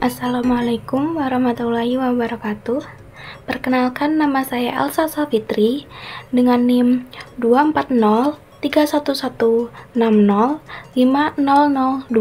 Assalamualaikum warahmatullahi wabarakatuh. Perkenalkan, nama saya Elsa Safitri dengan NIM 24031605002.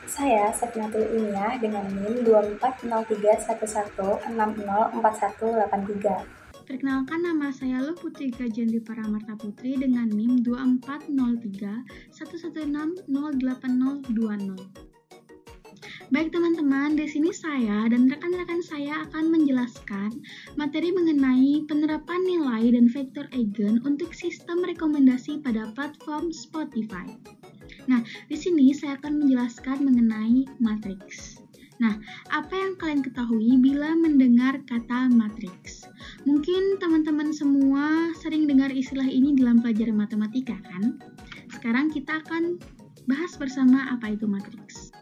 Saya Sepnatul Inyah dengan NIM 24031604183. Perkenalkan, nama saya Putri Gajanti Paramarta Putri dengan NIM 2403116080020. Baik teman-teman, di sini saya dan rekan-rekan saya akan menjelaskan materi mengenai penerapan nilai dan vektor eigen untuk sistem rekomendasi pada platform Spotify. Nah, di sini saya akan menjelaskan mengenai matriks. Nah, apa yang kalian ketahui bila mendengar kata matriks? Mungkin teman-teman semua sering dengar istilah ini dalam pelajaran matematika, kan? Sekarang kita akan bahas bersama apa itu matriks.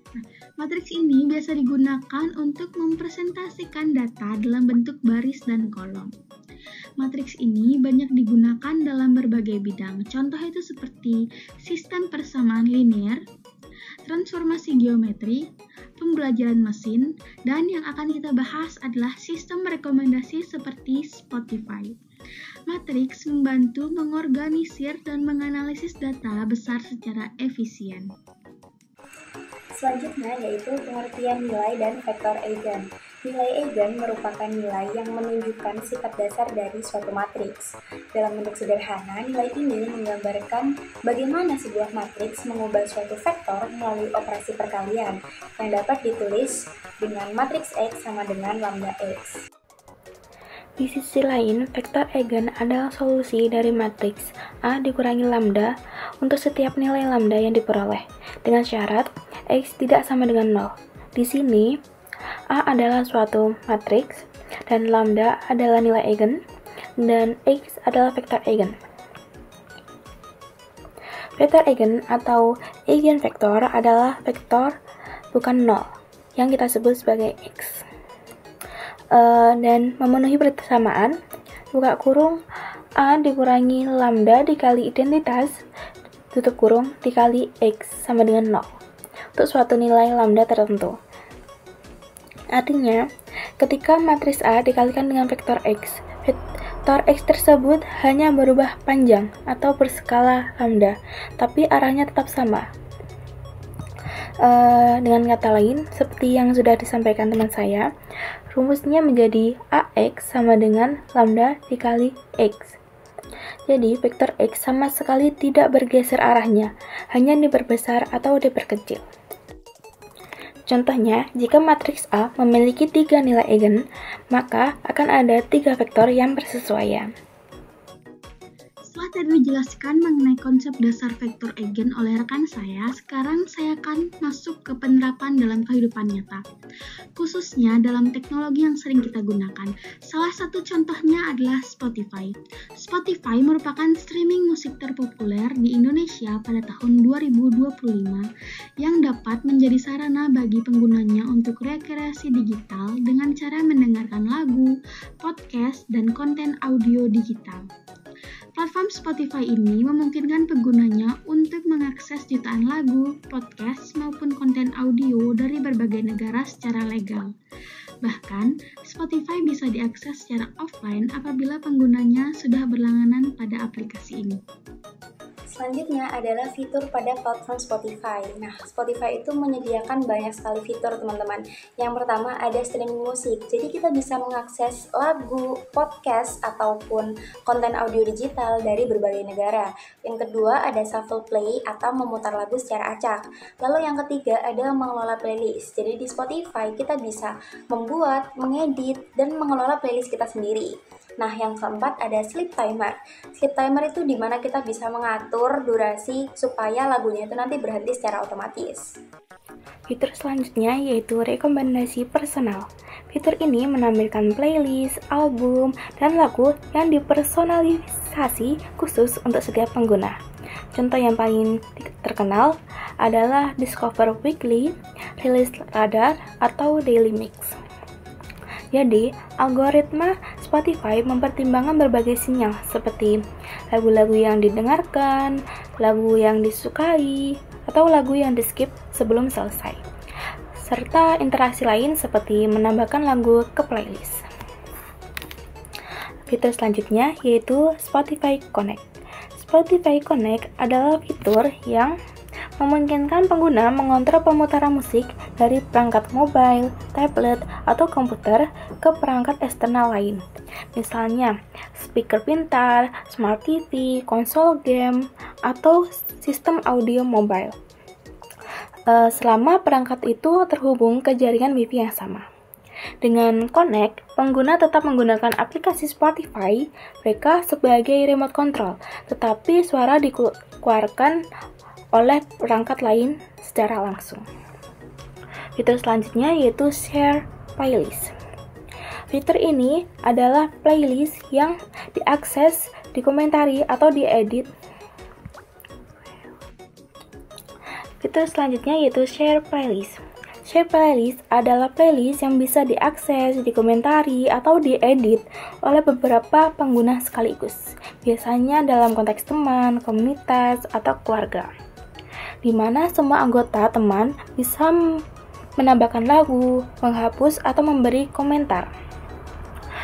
Nah, matriks ini biasa digunakan untuk mempresentasikan data dalam bentuk baris dan kolom. Matriks ini banyak digunakan dalam berbagai bidang. Contoh itu seperti sistem persamaan linear, transformasi geometri, pembelajaran mesin, dan yang akan kita bahas adalah sistem rekomendasi seperti Spotify. Matriks membantu mengorganisir dan menganalisis data besar secara efisien. Selanjutnya yaitu pengertian nilai dan vektor eigen. Nilai eigen merupakan nilai yang menunjukkan sifat dasar dari suatu matriks. Dalam bentuk sederhana, nilai ini menggambarkan bagaimana sebuah matriks mengubah suatu vektor melalui operasi perkalian yang dapat ditulis dengan matriks X sama dengan lambda X. Di sisi lain, vektor eigen adalah solusi dari matriks A dikurangi lambda untuk setiap nilai lambda yang diperoleh, dengan syarat X tidak sama dengan 0. Di sini, A adalah suatu matriks, dan lambda adalah nilai eigen, dan X adalah vektor eigen. Vektor eigen atau eigenvektor adalah vektor bukan 0, yang kita sebut sebagai X. Dan memenuhi persamaan, buka kurung, A dikurangi lambda dikali identitas, tutup kurung, dikali X sama dengan 0. Untuk suatu nilai lambda tertentu. Artinya, ketika matriks A dikalikan dengan vektor X tersebut hanya berubah panjang atau berskala lambda, tapi arahnya tetap sama. Dengan kata lain, seperti yang sudah disampaikan teman saya, rumusnya menjadi AX sama dengan lambda dikali X. Jadi, vektor X sama sekali tidak bergeser arahnya, hanya diperbesar atau diperkecil. Contohnya, jika matriks A memiliki 3 nilai eigen, maka akan ada 3 vektor yang bersesuaian. Setelah tadi dijelaskan mengenai konsep dasar vektor eigen oleh rekan saya, sekarang saya akan masuk ke penerapan dalam kehidupan nyata, khususnya dalam teknologi yang sering kita gunakan. Salah satu contohnya adalah Spotify. Spotify merupakan streaming musik terpopuler di Indonesia pada tahun 2025 yang dapat menjadi sarana bagi penggunanya untuk rekreasi digital dengan cara mendengarkan lagu, podcast, dan konten audio digital. Platform Spotify ini memungkinkan penggunanya untuk mengakses jutaan lagu, podcast, maupun konten audio dari berbagai negara secara legal. Bahkan, Spotify bisa diakses secara offline apabila penggunanya sudah berlangganan pada aplikasi ini. Selanjutnya adalah fitur pada platform Spotify. Nah, Spotify itu menyediakan banyak sekali fitur, teman-teman. Yang pertama ada streaming musik. Jadi kita bisa mengakses lagu, podcast, ataupun konten audio digital dari berbagai negara. Yang kedua ada shuffle play atau memutar lagu secara acak. Lalu yang ketiga ada mengelola playlist. Jadi di Spotify kita bisa membuat, mengedit, dan mengelola playlist kita sendiri. Nah, yang keempat ada sleep timer. Sleep timer itu dimana kita bisa mengatur durasi supaya lagunya itu nanti berhenti secara otomatis. Fitur selanjutnya yaitu rekomendasi personal. Fitur ini menampilkan playlist, album, dan lagu yang dipersonalisasi khusus untuk setiap pengguna. Contoh yang paling terkenal adalah Discover Weekly, Release Radar, atau Daily Mix. Jadi, algoritma Spotify mempertimbangkan berbagai sinyal seperti lagu-lagu yang didengarkan, lagu yang disukai, atau atau lagu yang di-skip sebelum selesai, serta interaksi lain seperti menambahkan lagu ke playlist. Fitur selanjutnya yaitu Spotify Connect. Spotify Connect adalah fitur yang memungkinkan pengguna mengontrol pemutaran musik dari perangkat mobile, tablet, atau komputer ke perangkat eksternal lain. Misalnya, speaker pintar, smart TV, konsol game, atau sistem audio mobile. Selama perangkat itu terhubung ke jaringan Wi-Fi yang sama. Dengan Connect, pengguna tetap menggunakan aplikasi Spotify mereka sebagai remote control, tetapi suara dikeluarkan oleh perangkat lain secara langsung. Fitur selanjutnya yaitu Share Playlist. Fitur ini adalah playlist yang diakses, dikomentari, atau diedit. Fitur selanjutnya yaitu Share Playlist. Share Playlist adalah playlist yang bisa diakses, dikomentari, atau diedit oleh beberapa pengguna sekaligus, biasanya dalam konteks teman, komunitas, atau keluarga, di mana semua anggota teman bisa menambahkan lagu, menghapus, atau memberi komentar.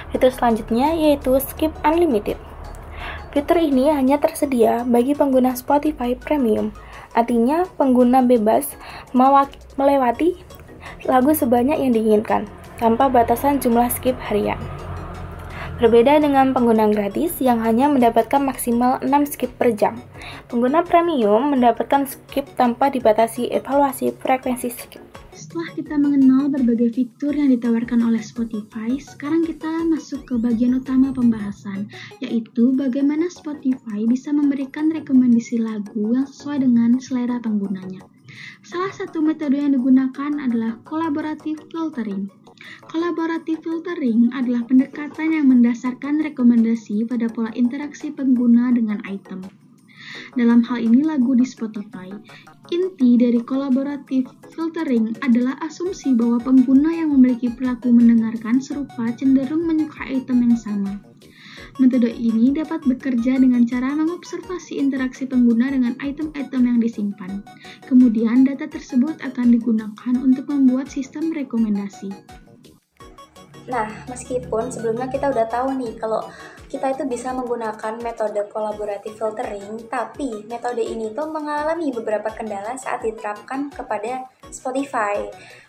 Fitur selanjutnya yaitu Skip Unlimited. Fitur ini hanya tersedia bagi pengguna Spotify Premium, artinya pengguna bebas melewati lagu sebanyak yang diinginkan, tanpa batasan jumlah skip harian. Berbeda dengan pengguna gratis yang hanya mendapatkan maksimal 6 skip per jam. Pengguna premium mendapatkan skip tanpa dibatasi evaluasi frekuensi skip. Setelah kita mengenal berbagai fitur yang ditawarkan oleh Spotify, sekarang kita masuk ke bagian utama pembahasan, yaitu bagaimana Spotify bisa memberikan rekomendasi lagu yang sesuai dengan selera penggunanya. Salah satu metode yang digunakan adalah collaborative filtering. Collaborative filtering adalah pendekatan yang mendasarkan rekomendasi pada pola interaksi pengguna dengan item. Dalam hal ini lagu di Spotify. Inti dari collaborative filtering adalah asumsi bahwa pengguna yang memiliki perilaku mendengarkan serupa cenderung menyukai item yang sama. Metode ini dapat bekerja dengan cara mengobservasi interaksi pengguna dengan item-item yang disimpan. Kemudian data tersebut akan digunakan untuk membuat sistem rekomendasi. Nah, meskipun sebelumnya kita udah tahu nih kalau kita itu bisa menggunakan metode collaborative filtering, tapi metode ini tuh mengalami beberapa kendala saat diterapkan kepada Spotify.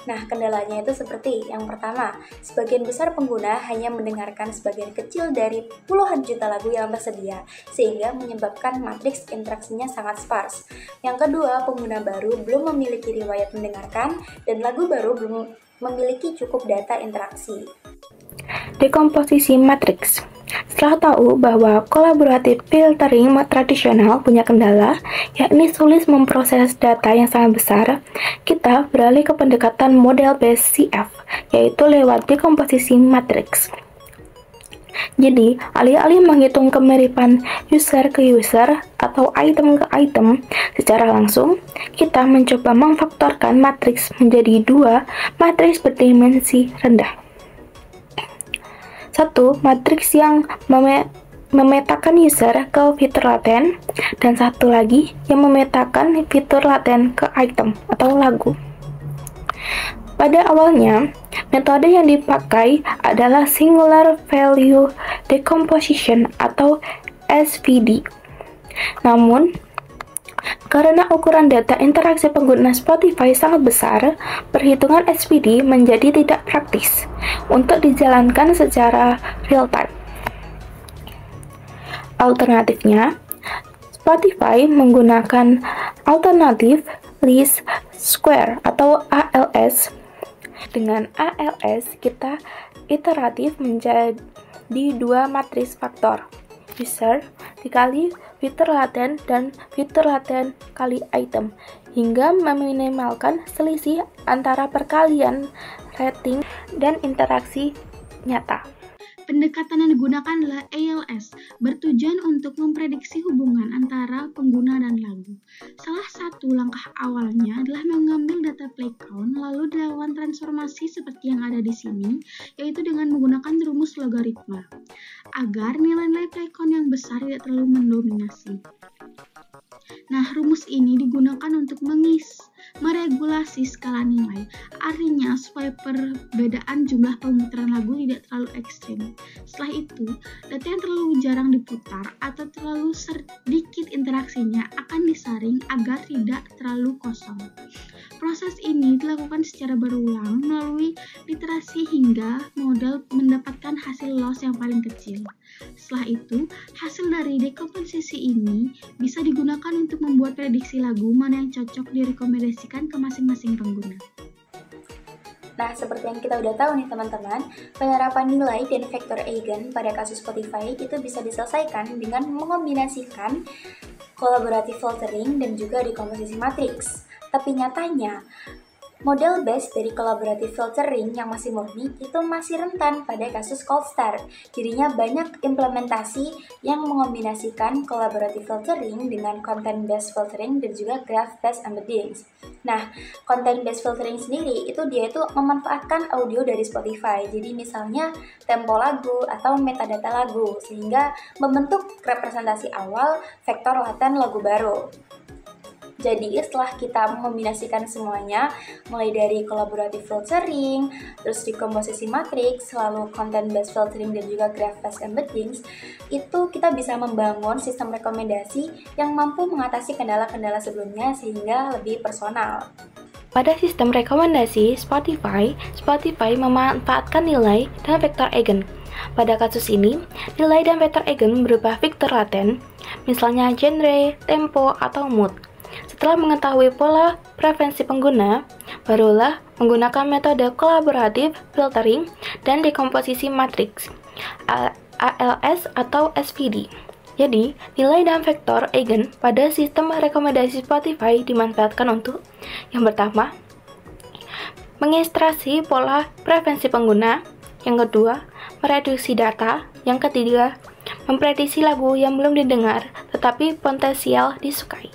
Nah, kendalanya itu seperti yang pertama, sebagian besar pengguna hanya mendengarkan sebagian kecil dari puluhan juta lagu yang tersedia, sehingga menyebabkan matriks interaksinya sangat sparse. Yang kedua, pengguna baru belum memiliki riwayat mendengarkan, dan lagu baru belum memiliki cukup data interaksi. Dekomposisi matriks. Setelah tahu bahwa collaborative filtering tradisional punya kendala, yakni sulit memproses data yang sangat besar, kita beralih ke pendekatan model based CF, yaitu lewat dekomposisi matriks. Jadi, alih-alih menghitung kemiripan user ke user atau item ke item secara langsung, kita mencoba memfaktorkan matriks menjadi dua matriks berdimensi rendah. Satu, matriks yang memetakan user ke fitur laten, dan satu lagi yang memetakan fitur laten ke item atau lagu. Pada awalnya, metode yang dipakai adalah Singular Value Decomposition atau SVD. Namun, karena ukuran data interaksi pengguna Spotify sangat besar, perhitungan SVD menjadi tidak praktis untuk dijalankan secara real-time. Alternatifnya, Spotify menggunakan Alternative Least Square atau ALS. Dengan ALS, kita iteratif menjadi dua matriks faktor, user dikali fitur laten dan fitur laten kali item, hingga meminimalkan selisih antara perkalian rating dan interaksi nyata. Pendekatan yang digunakan adalah ALS, bertujuan untuk memprediksi hubungan antara pengguna dan lagu. Salah satu langkah awalnya adalah mengambil data play count, lalu dilakukan transformasi seperti yang ada di sini, yaitu dengan menggunakan rumus logaritma, agar nilai-nilai play count yang besar tidak terlalu mendominasi. Nah, rumus ini digunakan untuk meregulasi skala nilai. Artinya, supaya perbedaan jumlah pemutaran lagu tidak terlalu ekstrim. Setelah itu, data yang terlalu jarang diputar atau terlalu sedikit interaksinya akan disaring agar tidak terlalu kosong. Proses ini dilakukan secara berulang melalui iterasi hingga model mendapatkan hasil loss yang paling kecil. Setelah itu, hasil dari dekomposisi ini bisa digunakan untuk membuat prediksi lagu mana yang cocok direkomendasikan ke masing-masing pengguna. Nah, seperti yang kita udah tahu nih teman-teman, penerapan nilai dan vektor eigen pada kasus Spotify itu bisa diselesaikan dengan mengombinasikan collaborative filtering dan juga dekomposisi matriks. Tapi nyatanya, model base dari collaborative filtering yang masih murni itu masih rentan pada kasus cold start. Jadinya banyak implementasi yang mengombinasikan collaborative filtering dengan content based filtering dan juga graph based embeddings. Nah, content based filtering sendiri dia itu memanfaatkan audio dari Spotify. Jadi misalnya tempo lagu atau metadata lagu sehingga membentuk representasi awal vektor laten lagu baru. Jadi setelah kita mengombinasikan semuanya, mulai dari collaborative filtering, terus dekomposisi matriks, lalu content based filtering dan juga graph based embeddings, itu kita bisa membangun sistem rekomendasi yang mampu mengatasi kendala-kendala sebelumnya sehingga lebih personal. Pada sistem rekomendasi Spotify memanfaatkan nilai dan vektor eigen. Pada kasus ini, nilai dan vektor eigen berupa vektor laten, misalnya genre, tempo, atau mood. Setelah mengetahui pola preferensi pengguna, barulah menggunakan metode collaborative filtering dan dekomposisi matriks ALS atau SPD. Jadi, nilai dan vektor eigen pada sistem rekomendasi Spotify dimanfaatkan untuk yang pertama, mengekstraksi pola preferensi pengguna, yang kedua, mereduksi data, yang ketiga, memprediksi lagu yang belum didengar tetapi potensial disukai.